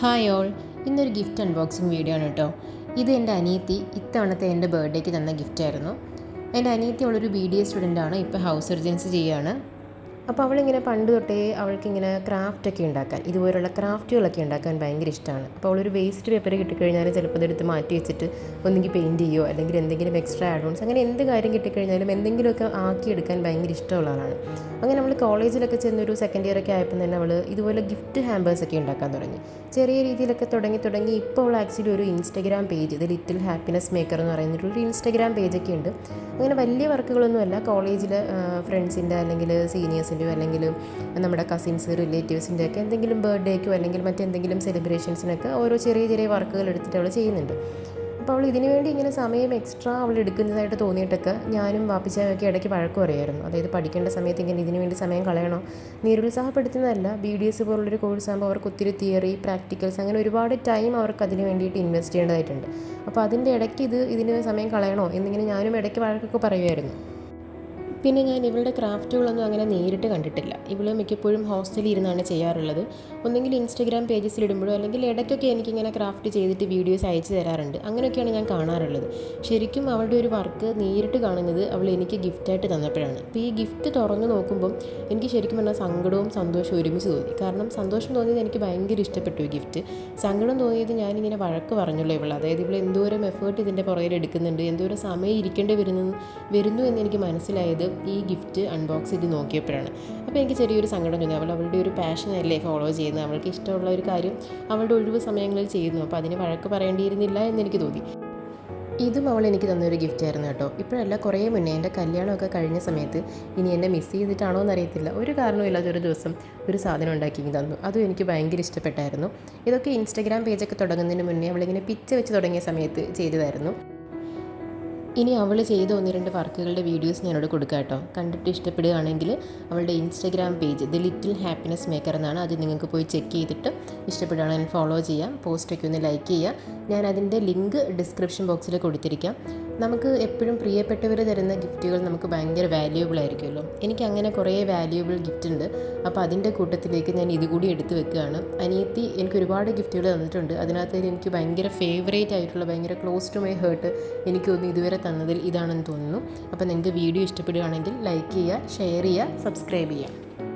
Hi all, ഇന്നൊരു gift unboxing video ആണ് കേട്ടോ. ഇത് എൻ്റെ അനിയത്തി ഇത്തവണത്തെ എൻ്റെ ബർത്ത്ഡേക്ക് തന്ന ഗിഫ്റ്റായിരുന്നു. എൻ്റെ അനിയത്തി അവളൊരു BDA സ്റ്റുഡൻ്റാണ്, ഇപ്പോൾ ഹൗസ് സർജൻസി ചെയ്യുകയാണ്. അപ്പോൾ അവളിങ്ങനെ പണ്ട് തൊട്ടേ അവൾക്കിങ്ങനെ ക്രാഫ്റ്റൊക്കെ ഉണ്ടാക്കാൻ, ഇതുപോലുള്ള ക്രാഫ്റ്റുകളൊക്കെ ഉണ്ടാക്കാൻ ഭയങ്കര ഇഷ്ടമാണ്. അപ്പോൾ അവളൊരു വേസ്റ്റ് പേപ്പർ കിട്ടിക്കഴിഞ്ഞാലും ചിലപ്പോൾ അതെടുത്ത് മാറ്റി വെച്ചിട്ട് ഒന്നെങ്കിൽ പെയിൻറ്റ് ചെയ്യോ അല്ലെങ്കിൽ എന്തെങ്കിലും എക്സ്ട്രാ ആഡ് ഓൺസ് അങ്ങനെ എന്ത് കാര്യം കിട്ടിക്കഴിഞ്ഞാലും എന്തെങ്കിലുമൊക്കെ ആക്കിയെടുക്കാൻ ഭയങ്കര ഇഷ്ടമുള്ള ആളാണ്. അങ്ങനെ നമ്മൾ കോളേജിലൊക്കെ ചെന്നൊരു സെക്കൻഡ് ഇയറൊക്കെ ആയപ്പോൾ തന്നെ അവൾ ഇതുപോലെ ഗിഫ്റ്റ് ഹാമ്പേഴ്സൊക്കെ ഉണ്ടാക്കാൻ തുടങ്ങി. ചെറിയ രീതിയിലൊക്കെ തുടങ്ങി ഇപ്പോൾ അവൾ ആക്ച്വലി ഒരു ഇൻസ്റ്റഗ്രാം പേജ്, ഇത് ലിറ്റിൽ ഹാപ്പിനെസ് മേക്കർ എന്ന് പറയുന്നൊരു ഇൻസ്റ്റഗ്രാം പേജൊക്കെ ഉണ്ട്. അങ്ങനെ വലിയ വർക്കുകളൊന്നുമല്ല, കോളേജിൽ ഫ്രണ്ട്സിൻ്റെ അല്ലെങ്കിൽ സീനിയേഴ്സിൻ്റെയോ അല്ലെങ്കിൽ നമ്മുടെ കസിൻസ് റിലേറ്റീവ്സിൻ്റെ ഒക്കെ എന്തെങ്കിലും ബർത്ത്ഡേക്കോ അല്ലെങ്കിൽ മറ്റെന്തെങ്കിലും സെലിബ്രേഷൻസിനൊക്കെ ഓരോ ചെറിയ ചെറിയ വർക്കുകൾ എടുത്തിട്ട് അവൾ ചെയ്യുന്നുണ്ട്. അപ്പോൾ അവൾ ഇതിനു വേണ്ടി ഇങ്ങനെ സമയം എക്സ്ട്രാ അവൾ എടുക്കുന്നതായിട്ട് തോന്നിയിട്ടൊക്കെ ഞാനും വാപ്പിച്ചായൊക്കെ ഇടയ്ക്ക് വഴക്ക് പറയായിരുന്നു. അതായത് പഠിക്കേണ്ട സമയത്ത് ഇങ്ങനെ ഇതിനു വേണ്ടി സമയം കളയണോ, നിരുത്സാഹപ്പെടുത്തുന്നതല്ല. BDS പോലുള്ളൊരു കോഴ്സാകുമ്പോൾ അവർക്ക് ഒത്തിരി തിയറി, പ്രാക്ടിക്കൽസ്, അങ്ങനെ ഒരുപാട് ടൈം അവർക്ക് അതിന് വേണ്ടിയിട്ട് ഇൻവെസ്റ്റ് ചെയ്യേണ്ടതായിട്ടുണ്ട്. അപ്പോൾ അതിൻ്റെ ഇടയ്ക്ക് ഇതിന് സമയം കളയണോ എന്നിങ്ങനെ ഞാനും ഇടയ്ക്ക് വഴക്കൊക്കെ പറയുമായിരുന്നു. പിന്നെ ഞാൻ ഇവളുടെ ക്രാഫ്റ്റുകളൊന്നും അങ്ങനെ നേരിട്ട് കണ്ടിട്ടില്ല. ഇവൾ മിക്കപ്പോഴും ഹോസ്റ്റലിൽ ഇരുന്നാണ് ചെയ്യാറുള്ളത്. ഒന്നെങ്കിൽ ഇൻസ്റ്റഗ്രാം പേജസിലിടുമ്പോഴോ അല്ലെങ്കിൽ ഇടയ്ക്കൊക്കെ എനിക്കിങ്ങനെ ക്രാഫ്റ്റ് ചെയ്തിട്ട് വീഡിയോസ് അയച്ചു തരാറുണ്ട്. അങ്ങനെയൊക്കെയാണ് ഞാൻ കാണാറുള്ളത്. ശരിക്കും അവളുടെ ഒരു വർക്ക് നേരിട്ട് കാണുന്നത് അവൾ എനിക്ക് ഗിഫ്റ്റായിട്ട് തന്നപ്പോഴാണ്. അപ്പോൾ ഈ ഗിഫ്റ്റ് തുറന്ന് നോക്കുമ്പം എനിക്ക് ശരിക്കും പറഞ്ഞാൽ സങ്കടവും സന്തോഷവും ഒരുമിച്ച് തോന്നി. കാരണം സന്തോഷം തോന്നിയത് എനിക്ക് ഭയങ്കര ഇഷ്ടപ്പെട്ടു ഈ ഗിഫ്റ്റ്. സങ്കടം തോന്നിയത് ഞാനിങ്ങനെ വഴക്ക് പറഞ്ഞല്ലോ ഇവൾ, അതായത് ഇവൾ എന്തോരം എഫേർട്ട് ഇതിൻ്റെ പുറകിൽ എടുക്കുന്നുണ്ട്, എന്തോരം സമയം ഇരിക്കേണ്ടി വരുന്നു എന്ന് എനിക്ക് മനസ്സിലായത് ഈ ഗിഫ്റ്റ് അൺബോക്സ് ചെയ്ത് നോക്കിയപ്പോഴാണ്. അപ്പോൾ എനിക്ക് ചെറിയൊരു സങ്കടം തോന്നി. അവളുടെ ഒരു പാഷനല്ലേ ഫോളോ ചെയ്യുന്നത്, അവൾക്ക് ഇഷ്ടമുള്ള ഒരു കാര്യം അവളുടെ ഒഴിവ് സമയങ്ങളിൽ ചെയ്യുന്നു. അപ്പോൾ അതിന് വഴക്ക് പറയേണ്ടിയിരുന്നില്ല എന്നെനിക്ക് തോന്നി. ഇതും അവൾ എനിക്ക് തന്നൊരു ഗിഫ്റ്റ് ആയിരുന്നു കേട്ടോ. ഇപ്പോഴല്ല, കുറേ മുന്നേ എൻ്റെ കല്യാണമൊക്കെ കഴിഞ്ഞ സമയത്ത്, ഇനി എന്നെ മിസ് ചെയ്തിട്ടാണോ എന്നറിയത്തില്ല, ഒരു കാരണമില്ലാത്തൊരു ദിവസം ഒരു സാധനം ഉണ്ടാക്കി തന്നു. അതും എനിക്ക് ഭയങ്കര ഇഷ്ടപ്പെട്ടായിരുന്നു. ഇതൊക്കെ ഇൻസ്റ്റഗ്രാം പേജൊക്കെ തുടങ്ങുന്നതിന് മുന്നേ അവളിങ്ങനെ പിച്ച വെച്ച് തുടങ്ങിയ സമയത്ത് ചെയ്തതായിരുന്നു. ഇനി അവൾ ചെയ്ത 1-2 വർക്കുകളുടെ വീഡിയോസ് ഞാനോട് കൊടുക്കാം കേട്ടോ. കണ്ടിട്ട് ഇഷ്ടപ്പെടുകയാണെങ്കിൽ അവളുടെ Instagram page the little happiness maker എന്നാണ്, അത് നിങ്ങൾക്ക് പോയി ചെക്ക് ചെയ്തിട്ട് ഇഷ്ടപ്പെടുകയാണെങ്കിൽ ഫോളോ ചെയ്യാം, പോസ്റ്റൊക്കെ ഒന്ന് ലൈക്ക് ചെയ്യുക. ഞാൻ അതിൻ്റെ ലിങ്ക് ഡിസ്ക്രിപ്ഷൻ ബോക്സിൽ കൊടുത്തിരിക്കാം. നമുക്ക് എപ്പോഴും പ്രിയപ്പെട്ടവർ തരുന്ന ഗിഫ്റ്റുകൾ നമുക്ക് ഭയങ്കര വാല്യൂബിൾ ആയിരിക്കുമല്ലോ. എനിക്ക് അങ്ങനെ കുറേ വാല്യൂബിൾ ഗിഫ്റ്റ് ഉണ്ട്. അപ്പോൾ അതിൻ്റെ കൂട്ടത്തിലേക്ക് ഞാൻ ഇതുകൂടി എടുത്ത് വെക്കുകയാണ്. അനിയത്തി എനിക്ക് ഒരുപാട് ഗിഫ്റ്റുകൾ തന്നിട്ടുണ്ട്. അതിനകത്ത് എനിക്ക് ഭയങ്കര ഫേവറേറ്റ് ആയിട്ടുള്ള, ഭയങ്കര ക്ലോസ് ടു മൈ ഹേർട്ട് എനിക്കൊന്ന് ഇതുവരെ തന്നതിൽ ഇതാണെന്ന് തോന്നുന്നു. അപ്പോൾ നിങ്ങൾക്ക് വീഡിയോ ഇഷ്ടപ്പെടുകയാണെങ്കിൽ ലൈക്ക് ചെയ്യുക, ഷെയർ ചെയ്യുക, സബ്സ്ക്രൈബ് ചെയ്യുക.